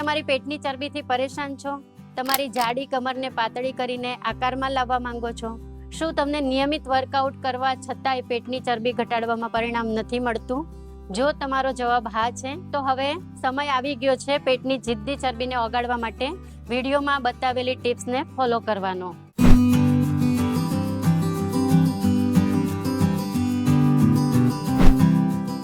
તમારી પેટની ચરબીથી પરેશાન છો? તમારી જાડી કમરને પાતળી કરીને આકારમાં લાવવા માંગો છો? શું તમને નિયમિત વર્કઆઉટ કરવા છતાંય પેટની ચરબી ઘટાડવામાં પરિણામ નથી મળતું? જો તમારો જવાબ હા છે તો હવે સમય આવી ગયો છે પેટની જિદ્દી ચરબીને ઓગાળવા માટે વિડીયોમાં બતાવેલી ટિપ્સને ફોલો કરવાનો.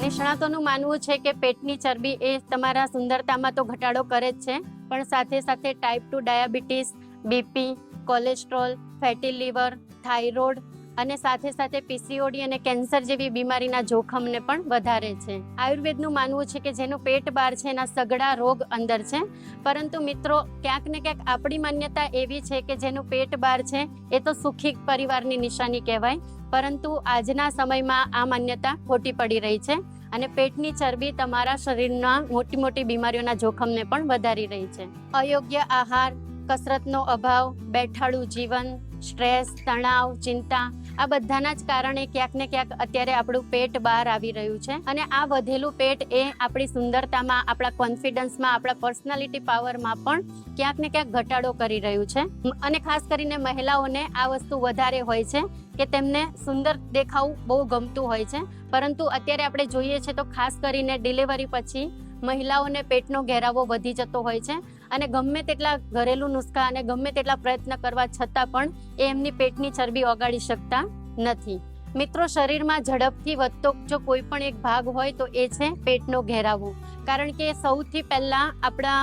નિષ્ણાતોનું માનવું છે કે પેટની ચરબી એ તમારા સુંદરતામાં તો ઘટાડો કરે જ છે, પણ સાથે સાથે type 2 diabetes, BP, cholesterol, fatty liver, thyroid અને સાથે સાથે પીસીઓડી અને કેન્સર જેવી બીમારીના જોખમને પણ વધારે છે. આયુર્વેદનું માનવું છે કે જેનું પેટ બહાર છે એના સઘળા રોગ અંદર છે. પરંતુ મિત્રો, ક્યાંક ને ક્યાંક આપણી માન્યતા એવી છે કે જેનું પેટ બહાર છે એ તો સુખી પરિવારની નિશાની કહેવાય. પરંતુ આજના સમયમાં આ માન્યતા ખોટી પડી રહી છે અને પેટની ચરબી તમારા શરીરના મોટી મોટી બીમારીઓના જોખમને પણ વધારી રહી છે. અયોગ્ય આહાર, કસરતનો અભાવ, બેઠાડું જીવન, સ્ટ્રેસ, તણાવ, ચિંતા આ બધાના જ કારણે ક્યાંક ને ક્યાંક અત્યારે આપણું પેટ બહાર આવી રહ્યું છે. અને આ વધેલું પેટ એ આપણી સુંદરતામાં, આપણા કોન્ફિડન્સમાં, આપણા પર્સનાલિટી પાવરમાં પણ ક્યાંક ને ક્યાંક ઘટાડો કરી રહ્યું છે. અને ખાસ કરીને મહિલાઓને આ વસ્તુ વધારે હોય છે કે તેમને સુંદર દેખાવું બહુ ગમતું હોય છે. પરંતુ અત્યારે આપણે જોઈએ છે તો ખાસ કરીને ડિલિવરી પછી મહિલાઓને પેટનો ઘેરાવો વધી જતો હોય છે અને ગમે તેટલા ઘરેલું નુસ્ખા અને ગમે તેટલા પ્રયત્ન કરવા છતાં પણ એ એમની પેટની ચરબી ઓગાળી શકતા નથી. મિત્રો, શરીરમાં ઝડપથી વધતો જો કોઈ પણ એક ભાગ હોય તો એ છે પેટનો ઘેરાવો. કારણ કે સૌથી પહેલા આપણા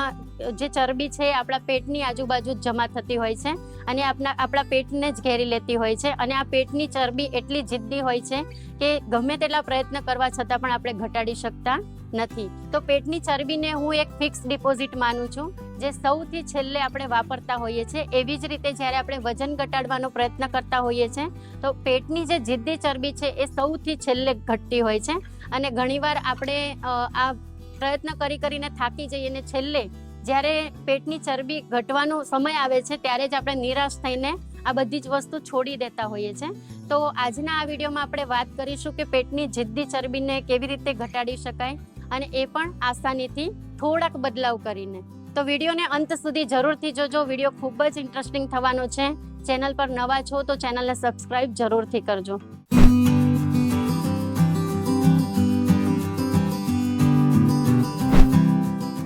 જે ચરબી છે આપણા પેટની આજુબાજુ જ જમા થતી હોય છે અને આપણા પેટને જ ઘેરી લેતી હોય છે. અને આ પેટની ચરબી એટલી જિદ્દી હોય છે કે ગમે તેટલા પ્રયત્ન કરવા છતાં પણ આપણે ઘટાડી શકતા નથી. તો પેટની ચરબીને હું એક ફિક્સ ડિપોઝિટ માનું છું, જે સૌથી છેલ્લે આપણે વાપરતા હોઈએ છીએ. એવી જ રીતે જ્યારે આપણે વજન ઘટાડવાનો પ્રયત્ન કરતા હોઈએ છીએ તો પેટની જે જિદ્દી ચરબી છે એ સૌથી છેલ્લે ઘટતી હોય છે. અને ઘણીવાર આપણે આ પ્રયત્ન કરીને થાકી જઈએ અને છેલ્લે જ્યારે પેટની ચરબી ઘટવાનો સમય આવે છે ત્યારે જ આપણે નિરાશ થઈને આ બધી જ વસ્તુ છોડી દેતા હોઈએ છીએ. તો આજના આ વિડીયોમાં આપણે વાત કરીશું કે પેટની જિદ્દી ચરબીને કેવી રીતે ઘટાડી શકાય, અને એ પણ આસાનીથી થોડાક બદલાવ કરીને. તો વિડીયોને અંત સુધી જરૂરથી જોજો. વિડીયો ખૂબ જ ઇન્ટરેસ્ટિંગ થવાનો છે. ચેનલ પર નવા છો તો ચેનલને સબસ્ક્રાઇબ જરૂરથી કરજો.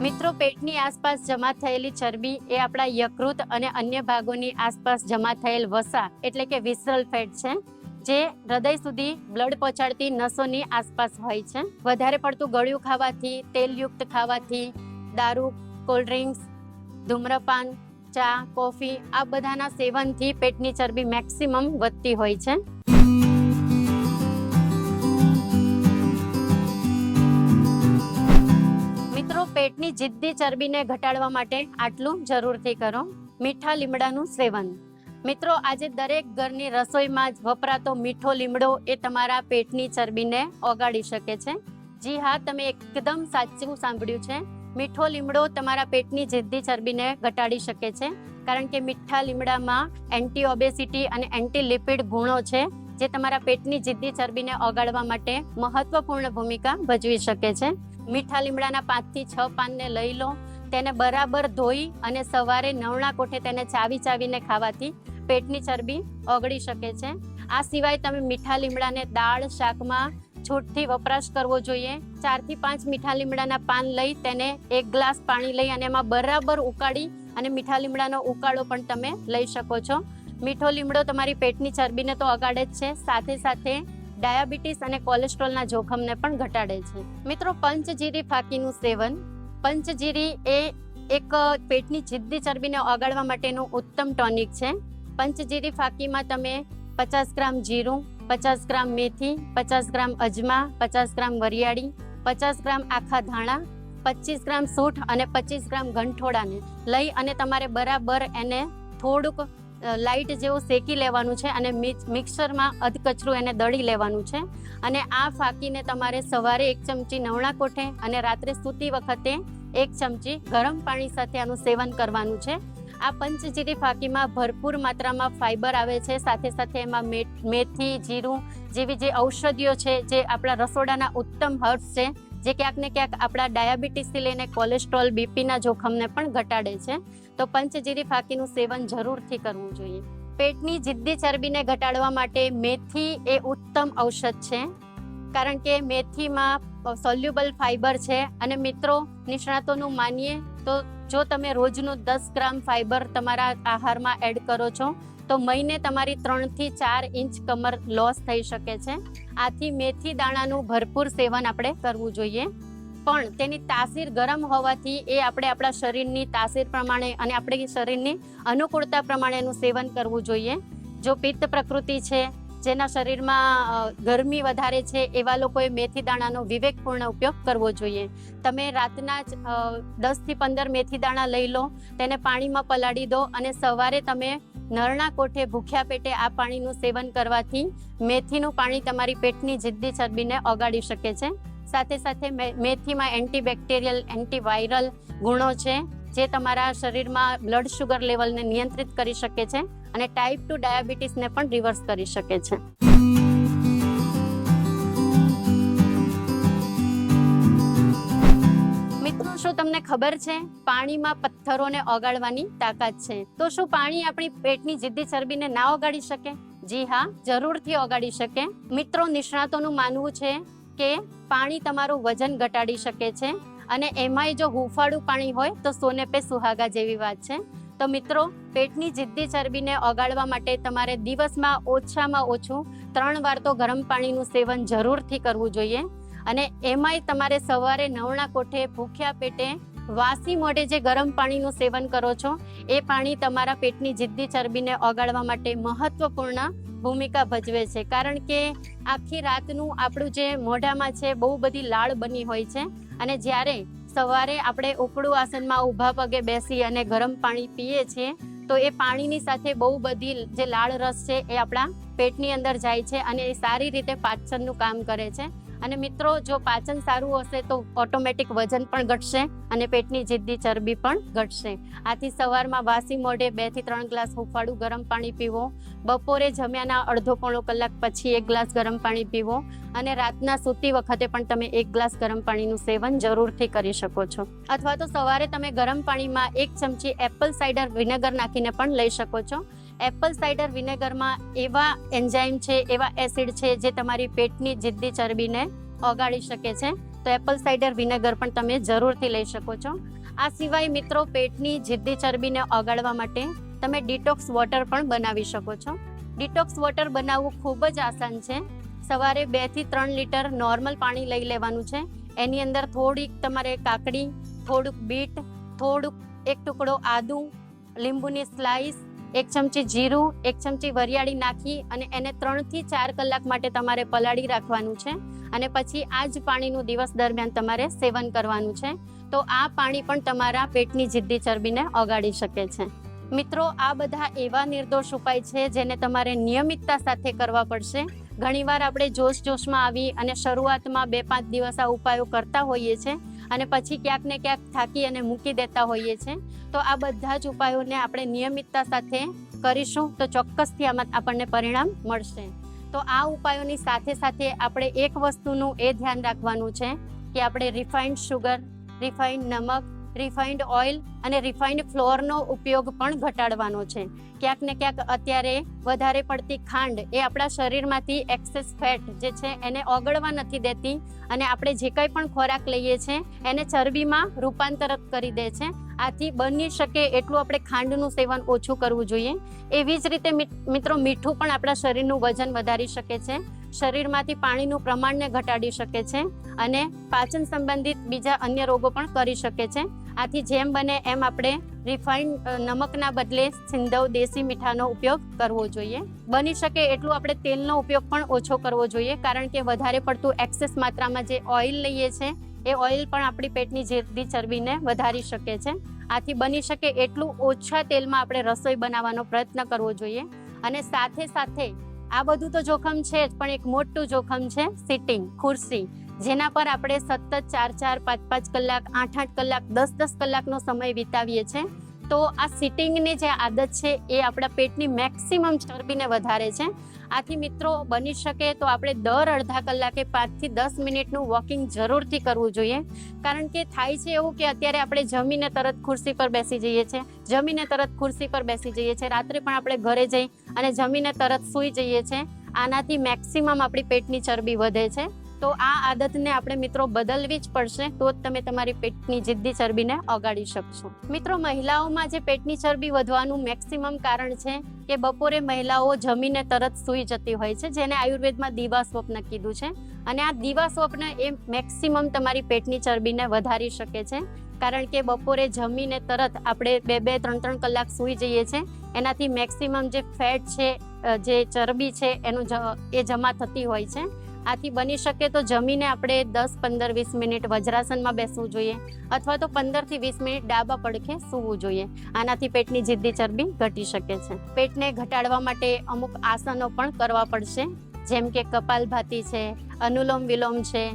મિત્રો, પેટની આસપાસ જમા થયેલી ચરબી એ આપણા યકૃત અને અન્ય ભાગોની આસપાસ જમા થયેલ વસા એટલે કે વિસરલ ફેટ છે, જે હૃદય સુધી બ્લડ પહોંચાડતી નસોની આસપાસ હોય છે. વધારે પડતું ગળ્યું ખાવાથી, તેલયુક્ત ખાવાથી, દારૂ, કોલ્ડ ડ્રિંક્સ, ધૂમ્રપાન, ચા, કોફી આ બધાના સેવનથી પેટની ચરબી મેક્સિમમ વધતી હોય છે. મિત્રો, પેટની જિદ્દી ચરબીને ઘટાડવા માટે આટલું જરૂરથી કરો: મીઠા લીમડાનું સેવન. મિત્રો, આજે દરેક ઘરની રસોઈમાં જ વપરાતો મીઠો લીમડો એ તમારા પેટની ચરબીને ઓગાળી શકે છે. જી હા, તમે એકદમ સાચું સાંભળ્યું છે. મીઠો લીમડો તમારા પેટની જિદ્દી ચરબીને ઘટાડી શકે છે, કારણ કે મીઠા લીમડામાં એન્ટી ઓબેસિટી અને એન્ટી લિપિડ ગુણો છે, જે તમારા પેટની જિદ્દી ચરબીને ઓગાળવા માટે મહત્વપૂર્ણ ભૂમિકા ભજવી શકે છે. મીઠા લીમડાના 5 થી 6 પાનને લઈ લો, તેને બરાબર ધોઈ અને સવારે નવણા કોઠે તેને ચાવીને ખાવાથી પેટની ચરબી ઓગળી શકે છે. આ સિવાય તમે મીઠા લીમડાને દાળ, શાકમાં છૂટથી વપરાશ કરવો જોઈએ. 4 થી 5 મીઠા લીમડાના પાન લઈ તેને 1 ગ્લાસ પાણી લઈ અને એમાં બરાબર ઉકાળી અને મીઠા લીમડાનો ઉકાળો પણ તમે લઈ શકો છો. મીઠો લીમડો તમારી પેટની ચરબીને તો ઓગાળે જ છે, સાથે સાથે ડાયાબિટીસ અને કોલેસ્ટ્રોલના જોખમને પણ ઘટાડે છે. મિત્રો, પંચજીરી ફાકીનું સેવન. પંચજીરી એ એક પેટની જિદ્દી ચરબીને ઓગાળવા માટેનું ઉત્તમ ટોનિક છે. પંચજીરી ફાકીમાં તમે 50 ગ્રામ જીરું, 50 ગ્રામ મેથી, 50 ગ્રામ અજમા, 50 ગ્રામ વરિયાળી, 50 ગ્રામ આખા ધાણા, 25 ગ્રામ સૂંઠ અને 25 ગ્રામ ગંઠોડાને લઈ અને તમારે બરાબર એને થોડુંક લાઇટ જેવું શેકી લેવાનું છે અને મિક્સરમાં અધકચરું એને દળી લેવાનું છે. અને આ ફાકીને તમારે સવારે 1 ચમચી નવણા કોઠે અને રાત્રે સૂતી વખતે 1 ચમચી ગરમ પાણી સાથે આનું સેવન કરવાનું છે. આ પંચજીરી ફાકીમાં ભરપૂર માત્રામાં ફાઇબર આવે છે, સાથે સાથે એમાં મેથી, જીરું જેવી જે ઔષધિઓ છે, જે આપણા રસોડાના ઉત્તમ હર્બ્સ છે, જે ક્યાંક ને ક્યાંક આપણા ડાયાબિટીસથી લઈને કોલેસ્ટ્રોલ, બીપીના જોખમને પણ ઘટાડે છે. તો પંચજીરી ફાકીનું સેવન જરૂરથી કરવું જોઈએ. પેટની જિદ્દી ચરબીને ઘટાડવા માટે મેથી એ ઉત્તમ ઔષધ છે, કારણ કે મેથીમાં સોલ્યુબલ ફાઈબર છે. અને મિત્રો, નિષ્ણાતોનું માનીએ તો જો તમે રોજનું 10 ગ્રામ ફાઈબર તમારા આહારમાં એડ કરો છો તો મહિને તમારી 3 થી 4 ઇંચ કમર લોસ થઈ શકે છે. આથી મેથી દાણાનું ભરપૂર સેવન આપણે કરવું જોઈએ. પણ તેની તાસીર ગરમ હોવાથી એ આપણે આપણા શરીરની તાસીર પ્રમાણે અને આપણી શરીરની અનુકૂળતા પ્રમાણેનું સેવન કરવું જોઈએ. જો પિત્ત પ્રકૃતિ છે, જેના શરીરમાં ગરમી વધારે છે, એવા લોકોએ મેથી દાણાનો વિવેકપૂર્ણ ઉપયોગ કરવો જોઈએ. તમે રાતના જ 10 થી 15 મેથી દાણા લઈ લો, તેને પાણીમાં પલાળી દો અને સવારે તમે નરણા કોઠે ભૂખ્યા પેટે આ પાણીનું સેવન કરવાથી મેથીનું પાણી તમારી પેટની જિદ્દી ચરબીને ઓગાળી શકે છે. સાથે સાથે મેથીમાં એન્ટીબેક્ટેરિયલ, એન્ટીવાયરલ ગુણો છે, જે તમારા શરીરમાં બ્લડ શુગર લેવલને નિયંત્રિત કરી શકે છે અને ટાઈપ 2 ડાયાબિટીસને પણ રિવર્સ કરી શકે છે. મિત્રો, શું તમને ખબર છે પાણીમાં પથ્થરોને ઓગાળવાની તાકાત છે? તો શું પાણી આપણી પેટની જિદ્દી ચરબીને ના ઓગાળી શકે? જી હા, જરૂરથી ઓગાળી શકે. મિત્રો, નિષ્ણાતોનું માનવું છે કે પાણી તમારું વજન ઘટાડી શકે છે, અને એમાંય જો હૂંફાળું પાણી હોય તો સોને પે સુહાગા જેવી વાત છે. તો મિત્રો, પેટની જિદ્દી ચરબીને ઓગાળવા માટે તમારે દિવસમાં ઓછામાં ઓછું 3 વાર તો ગરમ પાણીનું સેવન જરૂરથી કરવું જોઈએ. અને એમાંય તમારે સવારે નવણા કોઠે ભૂખ્યા પેટે વાસી મોઢે જે ગરમ પાણીનું સેવન કરો છો, એ પાણી તમારા પેટની જિદ્દી ચરબીને ઓગાળવા માટે મહત્વપૂર્ણ ભૂમિકા ભજવે છે. કારણ કે આખી રાતનું આપણું જે મોઢામાં છે બહુ બધી લાળ બની હોય છે, અને જ્યારે સવારે આપણે ઉપડું આસનમાં ઊભા પગે બેસી અને ગરમ પાણી પીએ છીએ તો એ પાણીની સાથે બહુ બધી જે લાળ રસ છે એ આપણા પેટની અંદર જાય છે અને એ સારી રીતે પાચનનું કામ કરે છે. અને મિત્રો, જો પાચન સારું હશે તો ઓટોમેટિક વજન પણ ઘટશે અને પેટની જિદ્દી ચરબી પણ ઘટશે. આથી સવારમાં વાસી મોઢે 2 થી 3 ગ્લાસ હૂંફાળું ગરમ પાણી પીવો, બપોરે જમ્યાના અડધો પોણો કલાક પછી 1 ગ્લાસ ગરમ પાણી પીવો, અને રાતના સૂતી વખતે પણ તમે 1 ગ્લાસ ગરમ પાણીનું સેવન જરૂરથી કરી શકો છો. અથવા તો સવારે તમે ગરમ પાણીમાં 1 ચમચી એપલ સાઇડર વિનેગર નાખીને પણ લઈ શકો છો. એપલ સાઇડર વિનેગરમાં એવા એન્ઝાઇમ છે, એવા એસિડ છે જે તમારી પેટની જિદ્દી ચરબીને ઓગાળી શકે છે. તો એપલ સાઇડર વિનેગર પણ તમે જરૂરથી લઈ શકો છો. આ સિવાય મિત્રો, પેટની જિદ્દી ચરબીને ઓગાળવા માટે તમે ડિટોક્સ વોટર પણ બનાવી શકો છો. ડિટોક્સ વોટર બનાવવું ખૂબ જ આસાન છે. સવારે 2 થી 3 લીટર નોર્મલ પાણી લઈ લેવાનું છે. એની અંદર થોડીક તમારે કાકડી, થોડુંક બીટ, થોડુંક 1 ટુકડો આદુ, લીંબુની સ્લાઈસ, 1 ચમચી જીરું, 1 ચમચી વરિયાળી નાખી અને એને 3 થી 4 કલાક માટે તમારે પલાળી રાખવાનું છે. અને પછી આ જ પાણીનું દિવસ દરમિયાન તમારે સેવન કરવાનું છે. તો આ પાણી પણ તમારા પેટની જિદ્દી ચરબીને ઓગાળી શકે છે. મિત્રો, આ બધા એવા નિર્દોષ ઉપાય છે જેને તમારે નિયમિતતા સાથે કરવા પડશે. ઘણીવાર આપણે જોશમાં આવી અને શરૂઆતમાં 2-5 દિવસ આ ઉપાયો કરતા હોઈએ છીએ અને પછી ક્યાંક ને ક્યાંક થાકી અને મૂકી દેતા હોઈએ છીએ. તો આ બધા જ ઉપાયોને આપણે નિયમિતતા સાથે કરીશું તો ચોક્કસથી આમાં આપણને પરિણામ મળશે. તો આ ઉપાયોની સાથે સાથે આપણે એક વસ્તુનું એ ધ્યાન રાખવાનું છે કે આપણે રિફાઇન્ડ શુગર, રિફાઇન્ડ નમક, રિફાઇન્ડ ઓઇલ અને રિફાઇન્ડ ફ્લોરનો ઉપયોગ પણ ઘટાડવાનો છે. ક્યાંક ને ક્યાંક અત્યારે વધારે પડતી ખાંડ એ આપણા શરીરમાંથી એક્સેસ ફેટ જે છે એને ઓગળવા નથી દેતી અને આપણે જે કંઈ પણ ખોરાક લઈએ છીએ એને ચરબીમાં રૂપાંતરિત કરી દે છે. આથી બની શકે એટલું આપણે ખાંડનું સેવન ઓછું કરવું જોઈએ. એવી જ રીતે મિત્રો, મીઠું પણ આપણા શરીરનું વજન વધારી શકે છે, શરીરમાંથી પાણીનું પ્રમાણને ઘટાડી શકે છે અને પાચન સંબંધિત બીજા અન્ય રોગો પણ કરી શકે છે. આથી જેમ બને એમ આપણે રિફાઇન્ડ નમકના બદલે સિંધવ દેશી મીઠાનો ઉપયોગ કરવો જોઈએ. બની શકે એટલું આપણે તેલનો ઉપયોગ પણ ઓછો કરવો જોઈએ, કારણ કે વધારે પડતું એક્સેસ માત્રામાં જે ઓઇલ લઈએ છીએ એ ઓઇલ પણ આપણી પેટની જિદ્દી ચરબીને વધારી શકે છે. આથી બની શકે એટલું ઓછા તેલમાં આપણે રસોઈ બનાવવાનો પ્રયત્ન કરવો જોઈએ. અને સાથે સાથે આ બધું તો જોખમ છે જ, પણ એક મોટું જોખમ છે સિટિંગ, ખુરશી, જેના પર આપણે સતત 4-4, 5-5 કલાક, 8-8 કલાક, 10-10 કલાકનો સમય વિતાવીએ છીએ. તો આ સિટિંગની જે આદત છે એ આપણા પેટની મેક્સિમમ ચરબીને વધારે છે. આથી મિત્રો બની શકે તો આપણે દર અડધા કલાકે 5 થી 10 મિનિટનું વોકિંગ જરૂરથી કરવું જોઈએ. કારણ કે થાય છે એવું કે અત્યારે આપણે જમીને તરત ખુરશી પર બેસી જઈએ છીએ, રાત્રે પણ આપણે ઘરે જઈ અને જમીને તરત સૂઈ જઈએ છીએ. આનાથી મેક્સિમમ આપણી પેટની ચરબી વધે છે. તો આ આદતને આપણે મિત્રો બદલવી જ પડશે, તો જ તમે તમારી પેટની જિદ્દી ચરબીને ઓગાળી શકશો. મિત્રો, મહિલાઓમાં જે પેટની ચરબી વધવાનું મેક્સિમમ કારણ છે કે બપોરે મહિલાઓ જમીને તરત સૂઈ જતી હોય છે, જેને આયુર્વેદમાં દીવા સ્વપ્ન કીધું છે. અને આ દીવા સ્વપ્ન એ મેક્સિમમ તમારી પેટની ચરબીને વધારી શકે છે. કારણ કે બપોરે જમીને તરત આપણે 2-3 કલાક સૂઈ જઈએ છીએ, એનાથી મેક્સિમમ જે ફેટ છે, જે ચરબી છે એ જમા થતી હોય છે. આથી બની શકે તો જમીને આપણે 10-15-20 મિનિટ વજ્રાસનમાં બેસવું જોઈએ, અથવા તો 15 થી 20 મિનિટ ડાબા પડખે સૂવું જોઈએ. આનાથી પેટની જિદ્દી ચરબી ઘટી શકે છે. પેટને ઘટાડવા માટે અમુક આસનો પણ કરવા પડશે, જેમ કે કપાલભાતી છે, અનુલોમ વિલોમ છે,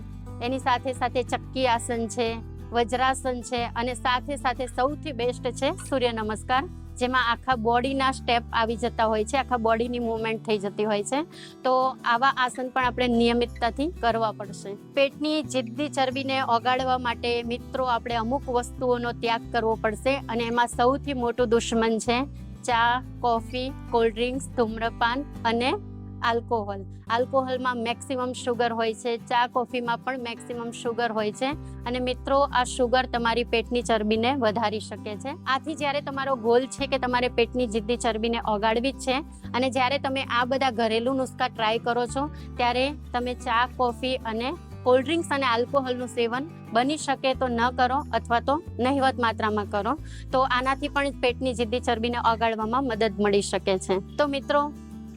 એની સાથે સાથે ચક્કી આસન છે, વજ્રાસન છે, અને સાથે સાથે સૌથી બેસ્ટ છે સૂર્ય નમસ્કાર, જેમાં આખા બોડીના સ્ટેપ આવી જતા હોય છે, આખા બોડીની મૂવમેન્ટ થઈ જતી હોય છે. તો આવા આસન પણ આપણે નિયમિતતાથી કરવા પડશે. પેટની જિદ્દી ચરબીને ઓગાળવા માટે મિત્રો આપણે અમુક વસ્તુઓનો ત્યાગ કરવો પડશે, અને એમાં સૌથી મોટું દુશ્મન છે ચા, કોફી, કોલ્ડ ડ્રિંક્સ, ધૂમ્રપાન અને આલ્કોહોલમાં મેક્સિમમ શુગર હોય છે. ચા, કોફીમાં પણ મેક્સિમમ શુગર હોય છે. અને મિત્રો, આ શુગર તમારી પેટની ચરબીને વધારી શકે છે. આથી જ્યારે તમારો ગોલ છે કે તમારે પેટની જિદ્દી ચરબીને ઓગાળવી જ છે, અને જ્યારે તમે આ બધા ઘરેલું નુસ્ખા ટ્રાય કરો છો, ત્યારે તમે ચા, કોફી અને કોલ્ડ ડ્રિંક્સ અને આલ્કોહોલનું સેવન બની શકે તો ન કરો, અથવા તો નહિવત માત્રામાં કરો. તો આનાથી પણ પેટની જિદ્દી ચરબીને ઓગાળવામાં મદદ મળી શકે છે. તો મિત્રો,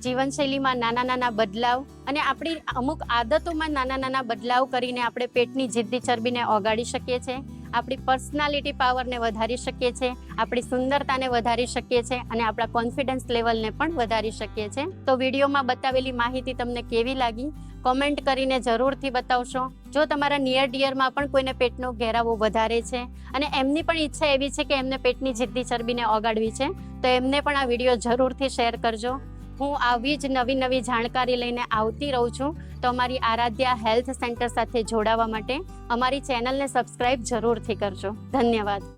જીવનશૈલીમાં નાના બદલાવ અને આપણી અમુક આદતોમાં નાના બદલાવ કરીને આપણે પેટની જિદ્દી ચરબીને ઓગાળી શકીએ છીએ, આપણી પર્સનાલિટી પાવરને વધારી શકીએ છીએ, આપણી સુંદરતાને વધારી શકીએ છીએ, અને આપણા કોન્ફિડન્સ લેવલને પણ વધારી શકીએ છીએ. તો વિડીયોમાં બતાવેલી માહિતી તમને કેવી લાગી? કોમેન્ટ કરીને જરૂરથી બતાવશો. જો તમારા નિયર ડિયરમાં પણ કોઈને પેટનો ઘેરાવો વધારે છે અને એમની પણ ઈચ્છા એવી છે કે એમને પેટની જિદ્દી ચરબીને ઓગાળવી છે, તો એમને પણ આ વિડીયો જરૂરથી શેર કરજો. હું આવી જ નવી જાણકારી લઈને આવતી રહું છું. તો અમારી આરાધ્યા હેલ્થ સેન્ટર સાથે જોડાવા માટે અમારી ચેનલને સબસ્ક્રાઇબ જરૂરથી કરજો. ધન્યવાદ.